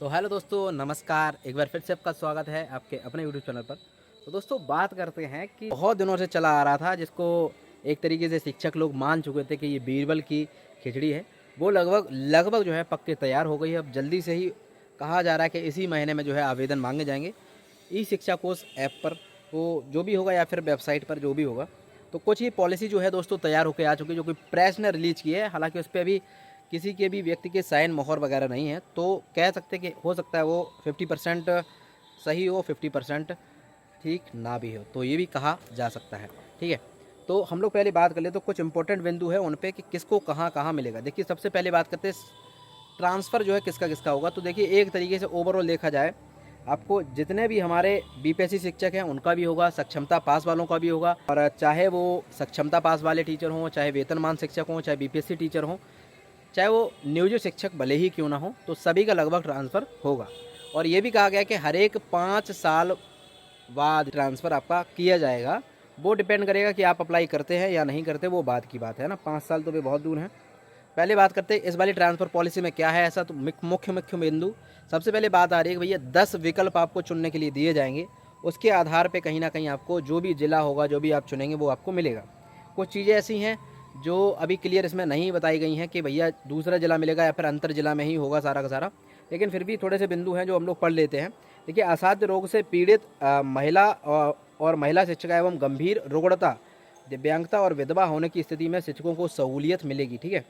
तो हेलो दोस्तों, नमस्कार। एक बार फिर से आपका स्वागत है आपके अपने यूट्यूब चैनल पर। तो दोस्तों बात करते हैं कि बहुत दिनों से चला आ रहा था, जिसको एक तरीके से शिक्षक लोग मान चुके थे कि ये बीरबल की खिचड़ी है, वो लगभग लगभग जो है पक्के तैयार हो गई है। अब जल्दी से ही कहा जा रहा है कि इसी महीने में जो है आवेदन मांगे जाएंगे ई शिक्षा कोष ऐप पर, वो जो भी होगा या फिर वेबसाइट पर जो भी होगा। तो कुछ ही पॉलिसी जो है दोस्तों तैयार होकर आ चुकी है, जो कि प्रेस ने रिलीज की है। हालांकि उस पर अभी किसी के भी व्यक्ति के साइन मोहर वगैरह नहीं है, तो कह सकते हैं कि हो सकता है वो 50% सही हो, 50% ठीक ना भी हो, तो ये भी कहा जा सकता है। ठीक है, तो हम लोग पहले बात कर ले तो कुछ इंपॉर्टेंट बिंदु है उन पे कि किसको कहाँ कहाँ मिलेगा। देखिए, सबसे पहले बात करते हैं ट्रांसफ़र जो है किसका किसका होगा। तो देखिए, एक तरीके से ओवरऑल देखा जाए, आपको जितने भी हमारे बीपीएससी शिक्षक हैं उनका भी होगा, सक्षमता पास वालों का भी होगा। और चाहे वो सक्षमता पास वाले टीचर हों, चाहे वेतनमान शिक्षक हों, चाहे बीपीएससी टीचर हों, चाहे वो नियोजित शिक्षक भले ही क्यों ना हो, तो सभी का लगभग ट्रांसफ़र होगा। और ये भी कहा गया कि हर एक 5 साल बाद ट्रांसफ़र आपका किया जाएगा। वो डिपेंड करेगा कि आप अप्लाई करते हैं या नहीं करते, वो बात की बात है ना। 5 साल तो भी बहुत दूर हैं। पहले बात करते हैं इस वाली ट्रांसफ़र पॉलिसी में क्या है ऐसा। तो मुख्य मुख्य बिंदु, सबसे पहले बात आ रही है कि भैया 10 विकल्प आपको चुनने के लिए दिए जाएंगे। उसके आधार पे कहीं ना कहीं आपको जो भी ज़िला होगा, जो भी आप चुनेंगे, वो आपको मिलेगा। कुछ चीज़ें ऐसी हैं जो अभी क्लियर इसमें नहीं बताई गई हैं कि भैया दूसरा ज़िला मिलेगा या फिर अंतर ज़िला में ही होगा सारा का सारा, लेकिन फिर भी थोड़े से बिंदु हैं जो हम लोग पढ़ लेते हैं। देखिए, असाध्य रोग से पीड़ित महिला और महिला शिक्षिका एवं गंभीर रुग्णता, दिव्यांगता और विधवा होने की स्थिति में शिक्षकों को सहूलियत मिलेगी। ठीक है,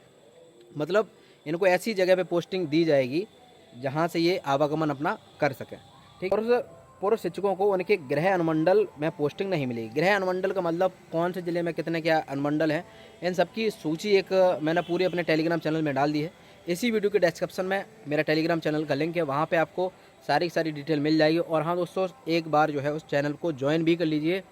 मतलब इनको ऐसी जगह पे पोस्टिंग दी जाएगी जहाँ से ये आवागमन अपना कर सकें। ठीक, और पूर्व शिक्षकों को उनके गृह अनुमंडल में पोस्टिंग नहीं मिलेगी। गृह अनुमंडल का मतलब कौन से ज़िले में कितने क्या अनुमंडल हैं, इन सब की सूची एक मैंने पूरी अपने टेलीग्राम चैनल में डाल दी है। इसी वीडियो के डिस्क्रिप्शन में मेरा टेलीग्राम चैनल का लिंक है, वहाँ पे आपको सारी सारी डिटेल मिल जाएगी। और हाँ दोस्तों, एक बार जो है उस चैनल को ज्वाइन भी कर लीजिए,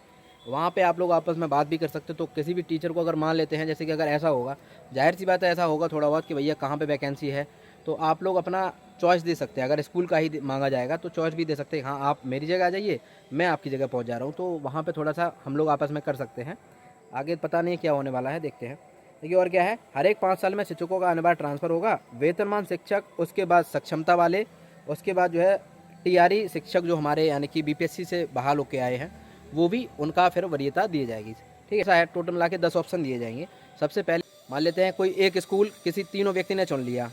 वहाँ पे आप लोग आपस में बात भी कर सकते हो। तो किसी भी टीचर को अगर मान लेते हैं, जैसे कि अगर ऐसा होगा, जाहिर सी बात है ऐसा होगा थोड़ा बहुत कि भैया कहाँ पे वैकेंसी है, तो आप लोग अपना चॉइस दे सकते हैं। अगर स्कूल का ही मांगा जाएगा तो चॉइस भी दे सकते हैं, हाँ आप मेरी जगह आ जाइए, मैं आपकी जगह पहुँच जा रहा हूँ। तो वहाँ पर थोड़ा सा हम लोग आपस में कर सकते हैं। आगे पता नहीं क्या होने वाला है, देखते हैं। देखिए, और क्या है, हर एक 5 साल में शिक्षकों का अनिवार्य ट्रांसफ़र होगा। वेतनमान शिक्षक, उसके बाद सक्षमता वाले, उसके बाद जो है टीआरई शिक्षक जो हमारे यानी कि बीपीएससी से बहाल होकर आए हैं, वो भी उनका फिर वरीयता दी जाएगी। ठीक है, ऐसा है। टोटल मिला के 10 ऑप्शन दिए जाएंगे। सबसे पहले मान लेते हैं कोई एक स्कूल किसी तीनों व्यक्ति ने चुन लिया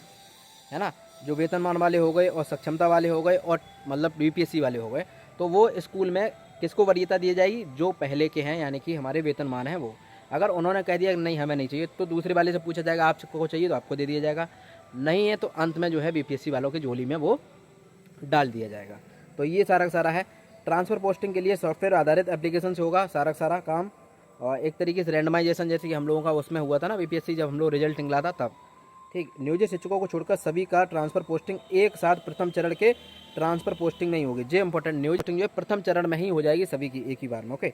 है ना, जो वेतनमान वाले हो गए और सक्षमता वाले हो गए और मतलब बीपीएससी वाले हो गए, तो वो स्कूल में किसको वरीयता दी जाएगी, जो पहले के हैं यानी कि हमारे वेतनमान हैं वो। अगर उन्होंने कह दिया नहीं हमें नहीं चाहिए, तो दूसरे वाले से पूछा जाएगा आपको चाहिए तो आपको दे दिया जाएगा, नहीं है तो अंत में जो है बीपीएससी वालों की झोली में वो डाल दिया जाएगा। तो ये सारा का सारा है। ट्रांसफ़र पोस्टिंग के लिए सॉफ्टवेयर आधारित एप्लीकेशन से होगा सारा का सारा काम, और एक तरीके से रैंडमाइजेशन जैसे कि हम लोगों का उसमें हुआ था ना बीपीएससी, जब हम लोग रिजल्ट निकला था तब। ठीक, नियोजित शिक्षकों को छोड़कर सभी का ट्रांसफ़र पोस्टिंग एक साथ प्रथम चरण के ट्रांसफ़र पोस्टिंग नहीं होगी। जे इंपॉर्टेंट, नियोजित जो है प्रथम चरण में ही हो जाएगी सभी की एक ही बार में। ओके,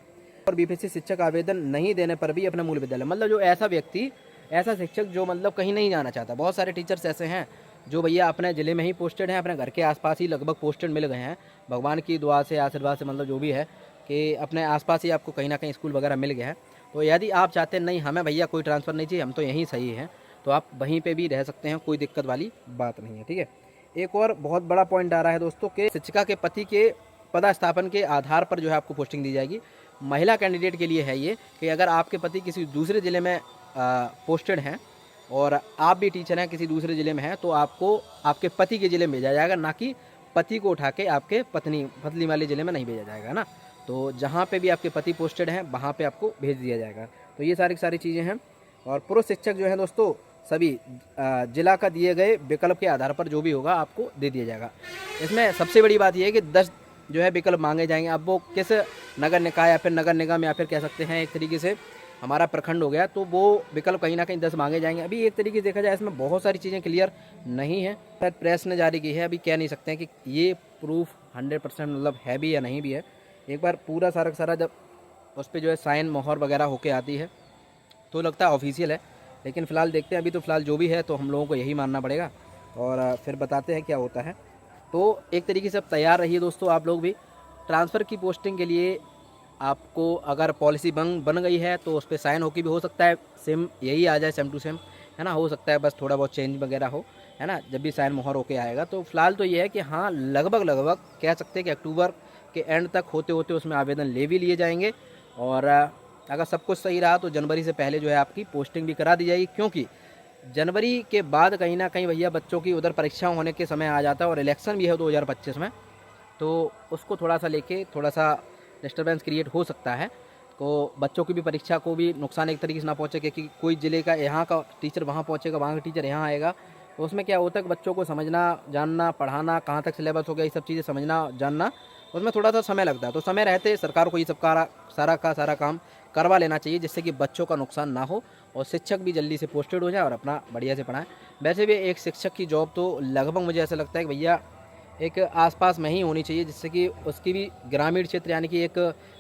और बीपीएससी शिक्षक आवेदन नहीं देने पर भी अपने मूल विद्यालय, मतलब जो ऐसा व्यक्ति, ऐसा शिक्षक जो मतलब कहीं नहीं जाना चाहता। बहुत सारे टीचर्स ऐसे हैं जो भैया अपने ज़िले में ही पोस्टेड हैं, अपने घर के आसपास ही लगभग पोस्टेड मिल गए हैं, भगवान की दुआ से, आशीर्वाद से, मतलब जो भी है कि अपने आसपास ही आपको कहीं ना कहीं स्कूल वगैरह मिल गया है। तो यदि आप चाहते हैं नहीं हमें भैया कोई ट्रांसफ़र नहीं चाहिए, हम तो यहीं सही हैं, तो आप वहीं पे भी रह सकते हैं, कोई दिक्कत वाली बात नहीं है। ठीक है, एक और बहुत बड़ा पॉइंट आ रहा है दोस्तों कि शिक्षिका के पति के पदस्थापन के आधार पर जो है आपको पोस्टिंग दी जाएगी। महिला कैंडिडेट के लिए है ये कि अगर आपके पति किसी दूसरे ज़िले में पोस्टेड हैं और आप भी टीचर हैं किसी दूसरे ज़िले में हैं, तो आपको आपके पति के ज़िले में भेजा जाएगा, ना कि पति को उठा के आपके पत्नी वाले ज़िले में नहीं भेजा जाएगा ना। तो जहाँ पे भी आपके पति पोस्टेड हैं वहाँ पे आपको भेज दिया जाएगा। तो ये सारी सारी चीज़ें हैं। और पुरुष शिक्षक जो है दोस्तों, सभी जिला का दिए गए विकल्प के आधार पर जो भी होगा आपको दे दिया जाएगा। इसमें सबसे बड़ी बात यह है कि 10 जो है विकल्प मांगे जाएंगे। अब वो किस नगर निकाय या फिर नगर निगम या फिर कह सकते हैं एक तरीके से हमारा प्रखंड हो गया, तो वो विकल्प कहीं ना कहीं 10 मांगे जाएंगे। अभी एक तरीके से देखा जाए इसमें बहुत सारी चीज़ें क्लियर नहीं है, शायद प्रेस ने जारी की है, अभी कह नहीं सकते हैं कि ये प्रूफ 100% मतलब है भी या नहीं भी है। एक बार पूरा सारा का सारा जब उस पर जो है साइन मोहर वगैरह होके आती है तो लगता है ऑफिशियल है, लेकिन फ़िलहाल देखते हैं। अभी तो फ़िलहाल जो भी है तो हम लोगों को यही मानना पड़ेगा और फिर बताते हैं क्या होता है। तो एक तरीके से अब तैयार रहिए दोस्तों आप लोग भी। ट्रांसफ़र की पोस्टिंग के लिए आपको अगर पॉलिसी बन गई है तो उस पर साइन होके भी हो सकता है सेम यही आ जाए, सेम टू सेम, है ना, हो सकता है बस थोड़ा बहुत चेंज वगैरह हो, है ना, जब भी साइन मोहर होके आएगा। तो फिलहाल तो ये है कि हाँ, लगभग कह सकते हैं कि अक्टूबर के एंड तक होते होते उसमें आवेदन ले भी लिए जाएंगे, और अगर सब कुछ सही रहा तो जनवरी से पहले जो है आपकी पोस्टिंग भी करा दी जाएगी, क्योंकि जनवरी के बाद कहीं ना कहीं भैया बच्चों की उधर परीक्षा होने के समय आ जाता है, और इलेक्शन भी है 2025 में, तो उसको थोड़ा सा लेके थोड़ा सा डिस्टर्बेंस क्रिएट हो सकता है। तो बच्चों की भी परीक्षा को भी नुकसान एक तरीके से ना पहुँचे, क्योंकि कोई ज़िले का यहाँ का टीचर वहाँ पहुँचेगा, वहाँ का टीचर यहाँ आएगा, तो उसमें क्या होता है कि बच्चों को समझना, जानना, पढ़ाना, कहाँ तक सिलेबस हो गया, ये सब चीज़ें समझना, जानना, उसमें थोड़ा सा समय लगता है। तो समय रहते सरकार को ये सब सारा काम करवा लेना चाहिए, जिससे कि बच्चों का नुकसान ना हो और शिक्षक भी जल्दी से पोस्टेड हो जाए और अपना बढ़िया से पढ़ाएं। वैसे भी एक शिक्षक की जॉब तो लगभग मुझे ऐसा लगता है कि भैया एक आसपास में ही होनी चाहिए, जिससे कि उसकी भी ग्रामीण क्षेत्र यानी कि एक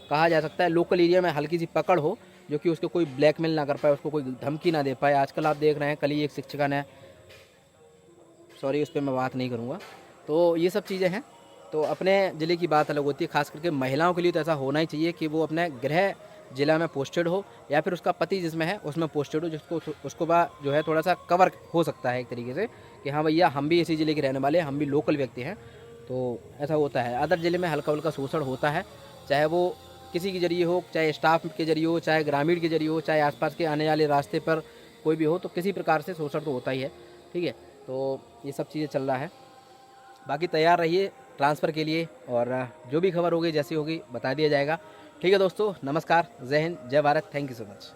कहा जा सकता है लोकल एरिया में हल्की सी पकड़ हो, जो कि उसको कोई ब्लैकमेल ना कर पाए, उसको कोई धमकी ना दे पाए। आजकल आप देख रहे हैं, कल ही एक शिक्षिका ने, सॉरी उस पर मैं बात नहीं करूँगा। तो ये सब चीज़ें हैं। तो अपने ज़िले की बात अलग होती है, खास करके महिलाओं के लिए तो ऐसा होना ही चाहिए कि वो अपने गृह जिला में पोस्टेड हो, या फिर उसका पति जिसमें है उसमें पोस्टेड हो, जिसको उसको बाद जो है थोड़ा सा कवर हो सकता है एक तरीके से कि हाँ भैया हम भी इसी ज़िले के रहने वाले हैं, हम भी लोकल व्यक्ति हैं। तो ऐसा होता है, अदर ज़िले में हल्का हल्का शोषण होता है, चाहे वो किसी के जरिए हो, चाहे स्टाफ के जरिए हो, चाहे ग्रामीण के जरिए हो, चाहे आसपास के आने वाले रास्ते पर कोई भी हो, तो किसी प्रकार से शोषण तो होता ही है। ठीक है, तो ये सब चीज़ें चल रहा है। बाकी तैयार रहिए ट्रांसफ़र के लिए, और जो भी खबर होगी जैसी होगी बता दिया जाएगा। ठीक है दोस्तों, नमस्कार, जय हिंद, जय Bharat, thank you so much.